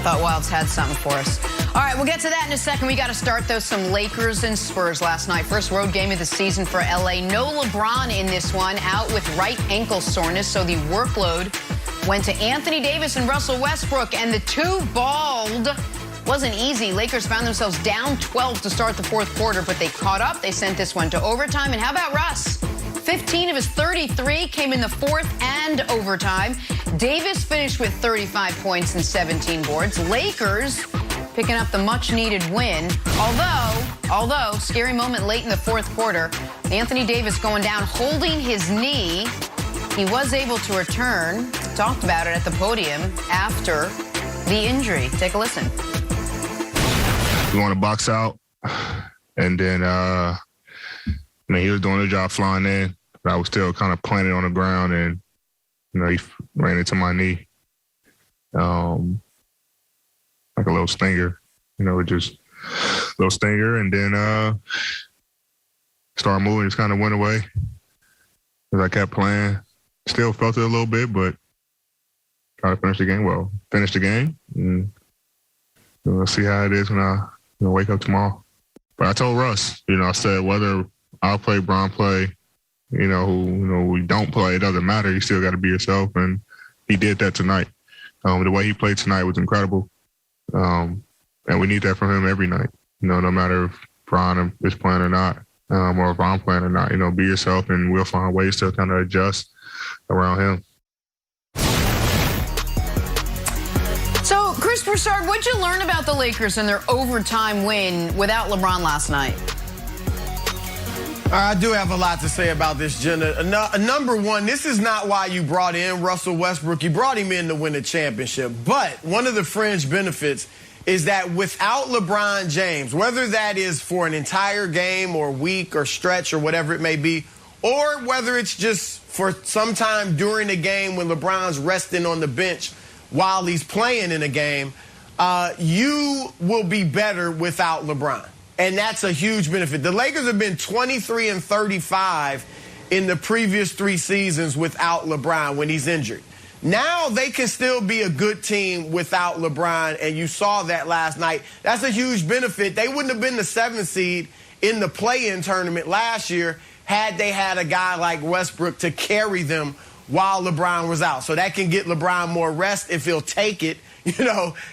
Thought Wilds had something for us. All right, we'll get to that in a second. We got to start, though, some Lakers and Spurs last night. First road game of the season for L.A. No LeBron in this one, out with right ankle soreness, so the workload went to Anthony Davis and Russell Westbrook, and the two balled. Wasn't easy. Lakers found themselves down 12 to start the fourth quarter, but they caught up. They sent this one to overtime. And how about Russ? 15 of his 33 came in the fourth and overtime. Davis finished with 35 points and 17 boards. Lakers picking up the much-needed win. Although, scary moment late in the fourth quarter. Anthony Davis going down, holding his knee. He was able to return. Talked about it at the podium after the injury. Take a listen. We want to box out, and then, he was doing the job flying in, but I was still kind of planted on the ground, and, he ran into my knee, like a little stinger, just a little stinger, and then started moving, just kind of went away as I kept playing. Still felt it a little bit, but tried to finish the game well. Finished the game, and we'll see how it is when I wake up tomorrow. But I told Russ, I said whether I'll play, Bron play, who we don't play, it doesn't matter. You still got to be yourself, and he did that tonight. The way he played tonight was incredible, and we need that from him every night. No matter if Bron is playing or not, or if I'm playing or not. Be yourself, and we'll find ways to kind of adjust around him. So, Chris Broussard, what'd you learn about the Lakers and their overtime win without LeBron last night? I do have a lot to say about this, Jenna. Number one, this is not why you brought in Russell Westbrook. You brought him in to win a championship. But one of the fringe benefits is that without LeBron James, whether that is for an entire game or week or stretch or whatever it may be, or whether it's just for some time during the game when LeBron's resting on the bench while he's playing in a game, you will be better without LeBron. And that's a huge benefit. The Lakers have been 23-35 in the previous 3 seasons without LeBron when he's injured. Now they can still be a good team without LeBron, and you saw that last night. That's a huge benefit. They wouldn't have been the 7th seed in the play-in tournament last year had they had a guy like Westbrook to carry them while LeBron was out. So that can get LeBron more rest if he'll take it.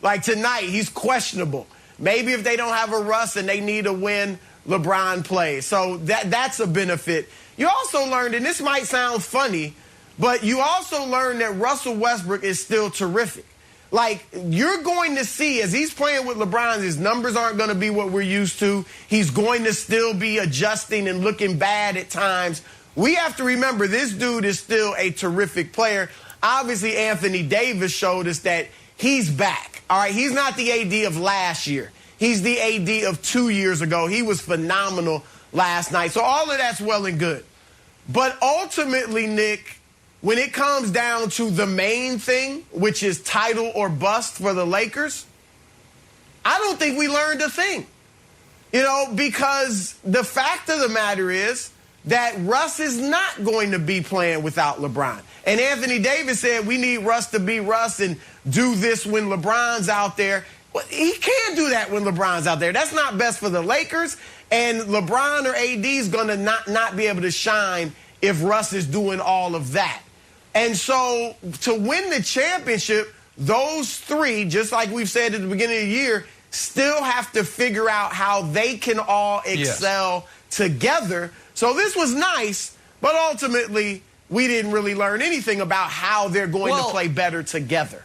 Like tonight, he's questionable. Maybe if they don't have a Russ and they need a win, LeBron plays. So that's a benefit. You also learned, and this might sound funny, but you also learned that Russell Westbrook is still terrific. Like, you're going to see, as he's playing with LeBron, his numbers aren't going to be what we're used to. He's going to still be adjusting and looking bad at times. We have to remember this dude is still a terrific player. Obviously, Anthony Davis showed us that he's back. All right, he's not the AD of last year. He's the AD of 2 years ago. He was phenomenal last night. So all of that's well and good. But ultimately, Nick, when it comes down to the main thing, which is title or bust for the Lakers, I don't think we learned a thing. Because the fact of the matter is that Russ is not going to be playing without LeBron. And Anthony Davis said we need Russ to be Russ and do this when LeBron's out there. Well, he can't do that when LeBron's out there. That's not best for the Lakers. And LeBron or AD is going to not be able to shine if Russ is doing all of that. And so to win the championship, those 3, just like we've said at the beginning of the year, still have to figure out how they can all excel together. So this was nice, but ultimately we didn't really learn anything about how they're going to play better together.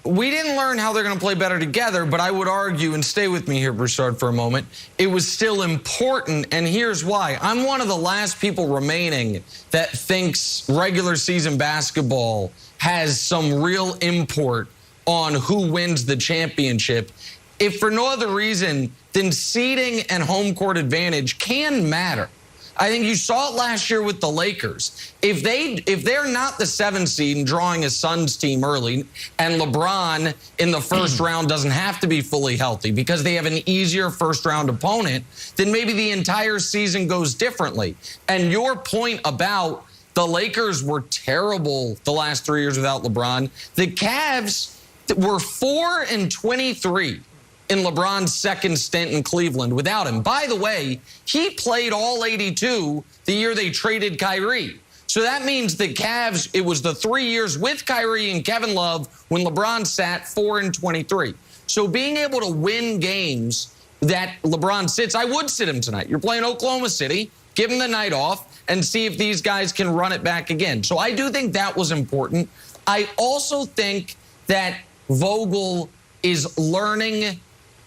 We didn't learn how they're going to play better together, but I would argue, and stay with me here, Broussard, for a moment, it was still important, and here's why. I'm one of the last people remaining that thinks regular season basketball has some real import on who wins the championship. If for no other reason than seeding and home court advantage can matter. I think you saw it last year with the Lakers. If they're not the 7th seed and drawing a Suns team early, and LeBron in the first round doesn't have to be fully healthy because they have an easier first-round opponent, then maybe the entire season goes differently. And your point about the Lakers were terrible the last 3 years without LeBron, the Cavs, were 4-23 in LeBron's second stint in Cleveland without him. By the way, he played all 82 the year they traded Kyrie. So that means the Cavs, it was the 3 years with Kyrie and Kevin Love when LeBron sat 4-23. So being able to win games that LeBron sits, I would sit him tonight. You're playing Oklahoma City, give him the night off and see if these guys can run it back again. So I do think that was important. I also think that Vogel is learning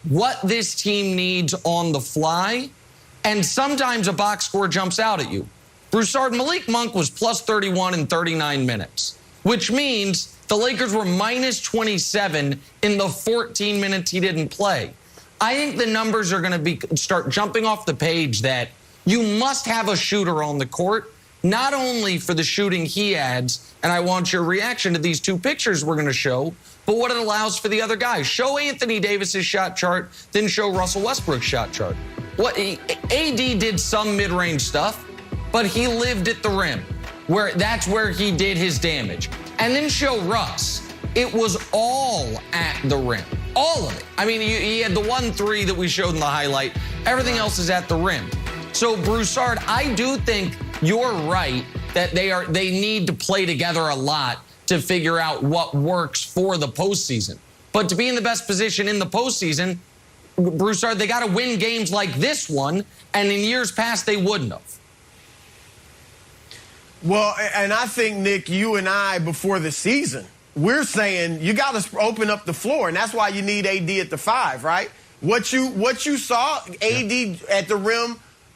what this team needs on the fly, and sometimes a box score jumps out at you. Broussard, Malik Monk was plus 31 in 39 minutes, which means the Lakers were minus 27 in the 14 minutes he didn't play. I think the numbers are going to start jumping off the page that you must have a shooter on the court, not only for the shooting he adds, and I want your reaction to these two pictures we're going to show, but what it allows for the other guys. Show Anthony Davis's shot chart, then show Russell Westbrook's shot chart. AD did some mid-range stuff, but he lived at the rim. That's where he did his damage. And then show Russ. It was all at the rim. All of it. I mean, he had the 1-3 that we showed in the highlight. Everything else is at the rim. So, Broussard, I do think you're right that they need to play together a lot to figure out what works for the postseason. But to be in the best position in the postseason, Broussard, they got to win games like this one, and in years past, they wouldn't have. Well, and I think, Nick, you and I, before the season, we're saying you got to open up the floor, and that's why you need AD at the 5, right? What you saw, AD at the rim,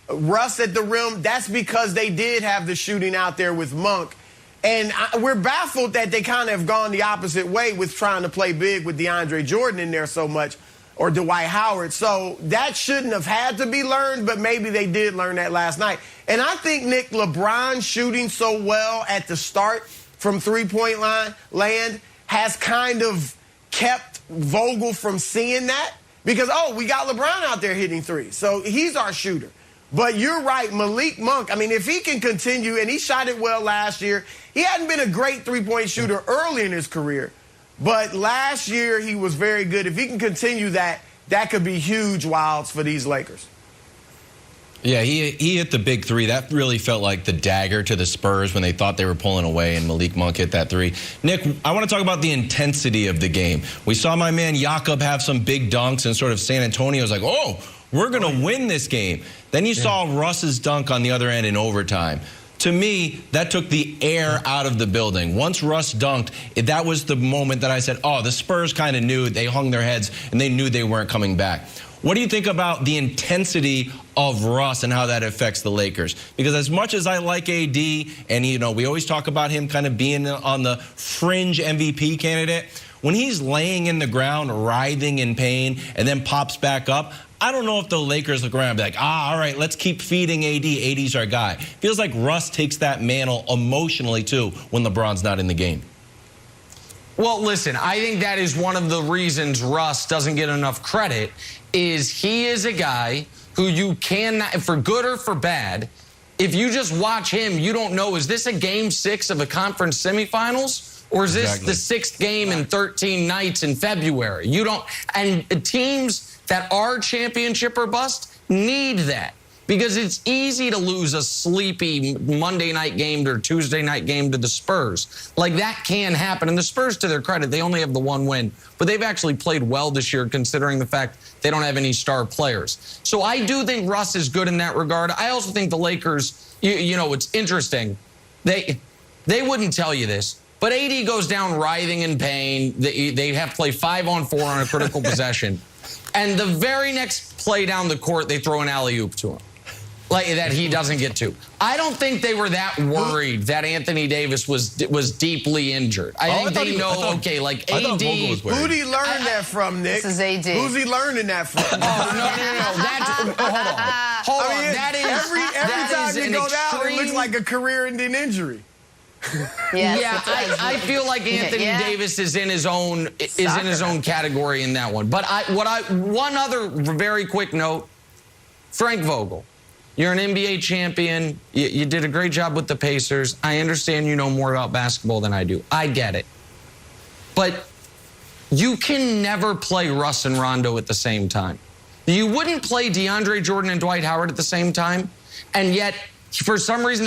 Russ at the rim, that's because they did have the shooting out there with Monk. And we're baffled that they kind of have gone the opposite way with trying to play big with DeAndre Jordan in there so much, or Dwight Howard. So that shouldn't have had to be learned, but maybe they did learn that last night. And I think, Nick, LeBron shooting so well at the start from three-point land has kind of kept Vogel from seeing that because, we got LeBron out there hitting threes. So he's our shooter. But you're right, Malik Monk, I mean, if he can continue, and he shot it well last year, he hadn't been a great three-point shooter early in his career, but last year he was very good. If he can continue that, that could be huge wilds for these Lakers. Yeah, he hit the big three. That really felt like the dagger to the Spurs when they thought they were pulling away, and Malik Monk hit that three. Nick, I want to talk about the intensity of the game. We saw my man Jakob have some big dunks, and sort of San Antonio's like, we're going to win this game. Then you saw Russ's dunk on the other end in overtime. To me, that took the air out of the building. Once Russ dunked, that was the moment that I said, the Spurs kind of knew. They hung their heads, and they knew they weren't coming back. What do you think about the intensity of Russ and how that affects the Lakers? Because as much as I like AD, and, we always talk about him kind of being on the fringe MVP candidate, when he's laying in the ground, writhing in pain, and then pops back up, I don't know if the Lakers look around and be like, all right, let's keep feeding AD. AD's our guy. Feels like Russ takes that mantle emotionally, too, when LeBron's not in the game. Well, listen, I think that is one of the reasons Russ doesn't get enough credit is he is a guy who you cannot, for good or for bad, if you just watch him, you don't know, is this a game 6 of a conference semifinals? Or is this the 6th game in 13 nights in February? You don't, and teams that are championship or bust need that because it's easy to lose a sleepy Monday night game or Tuesday night game to the Spurs. Like that can happen. And the Spurs, to their credit, they only have the one win, but they've actually played well this year considering the fact they don't have any star players. So I do think Russ is good in that regard. I also think the Lakers, it's interesting. They wouldn't tell you this, but AD goes down writhing in pain. They have to play 5-on-4 on a critical possession. And the very next play down the court, they throw an alley-oop to him, like that he doesn't get to. I don't think they were that worried that Anthony Davis was deeply injured. I think they know, AD. Who'd he learn that from, Nick? This is AD. Who's he learning that from? Hold on. That every time is you go down, it looks like a career-ending injury. I feel like Anthony Davis is in his own category in that one. But one other very quick note, Frank Vogel, you're an NBA champion. You did a great job with the Pacers. I understand you know more about basketball than I do. I get it. But You can never play Russ and Rondo at the same time. You wouldn't play DeAndre Jordan and Dwight Howard at the same time, and yet, for some reason,